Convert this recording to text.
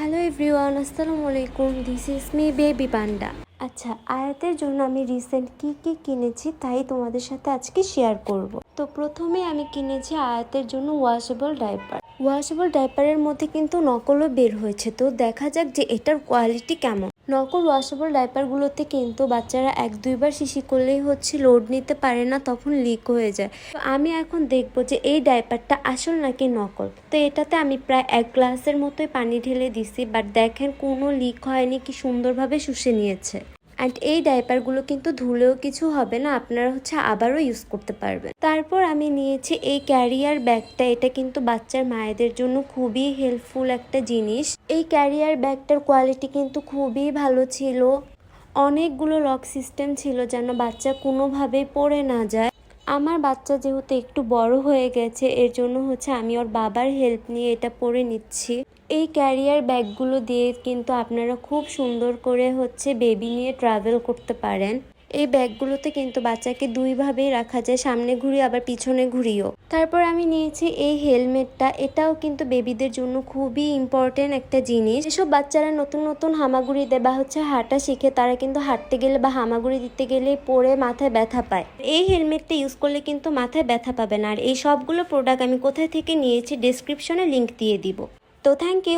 Hello everyone, আসসালামু আলাইকুম। This is me baby পান্ডা। আচ্ছা, আয়াতের জন্য আমি রিসেন্ট কি কিনেছি তাই তোমাদের সাথে আজকে শেয়ার করব। তো প্রথমে আমি কিনেছি আয়াতের জন্য ওয়াশেবল ডাইপার। ওয়াশেবল ডাইপারের মধ্যে কিন্তু নকলও বের হয়েছে, তো দেখা যাক যে এটার কোয়ালিটি কেমন। নকল ওয়াশেবল ডাইপারগুলোতে কিন্তু বাচ্চারা 1-2 বার শিশি করলেই লোড নিতে পারে না, তখন লিক হয়ে যায়। তো আমি এখন দেখবো যে এই ডাইপারটা আসল নাকি নকল। তো এটাতে আমি প্রায় 1 গ্লাসের মতোই পানি ঢেলে দিছি, বাট দেখেন কোনো লিক হয়নি, কি সুন্দরভাবে শুষে নিয়েছে। অ্যান্ড এই ডাইপারগুলো কিন্তু ধুলেও কিছু হবে না, আপনারা আবারও ইউজ করতে পারবেন। তারপর আমি নিয়েছি এই ক্যারিয়ার ব্যাগটা। এটা কিন্তু বাচ্চার মায়েদের জন্য খুবই হেল্পফুল একটা জিনিস। এই ক্যারিয়ার ব্যাগটার কোয়ালিটি কিন্তু খুবই ভালো ছিল। অনেকগুলো লক সিস্টেম ছিল যেন বাচ্চা কোনোভাবেই পড়ে না যায়। আমার বাচ্চা যেহেতু একটু বড় হয়ে গেছে, এর জন্য আমি ওর বাবার হেল্প নিয়ে এটা পরে নিচ্ছি। এই ক্যারিয়ার ব্যাগগুলো দিয়ে কিন্তু আপনারা খুব সুন্দর করে বেবি নিয়ে ট্রাভেল করতে পারেন। এই ব্যাগগুলোতে কিন্তু বাচ্চাকে 2ভাবেই রাখা যায়, সামনে ঘুরিয়ে আবার পিছনে ঘুরিয়েও। তারপর আমি নিয়েছি এই হেলমেটটা। এটাও কিন্তু বেবিদের জন্য খুবই ইম্পর্টেন্ট একটা জিনিস। যেসব বাচ্চারা নতুন নতুন হামাগুড়ি দেয় বা হাঁটা শিখে, তারা কিন্তু হাঁটতে গেলে বা হামাগুড়ি দিতে গেলে পরে মাথায় ব্যথা পায়। এই হেলমেটটা ইউজ করলে কিন্তু মাথায় ব্যথা পাবে না। আর এই সবগুলো প্রোডাক্ট আমি কোথায় থেকে নিয়েছি ডেসক্রিপশনে লিংক দিয়ে দিব। তো থ্যাংক ইউ।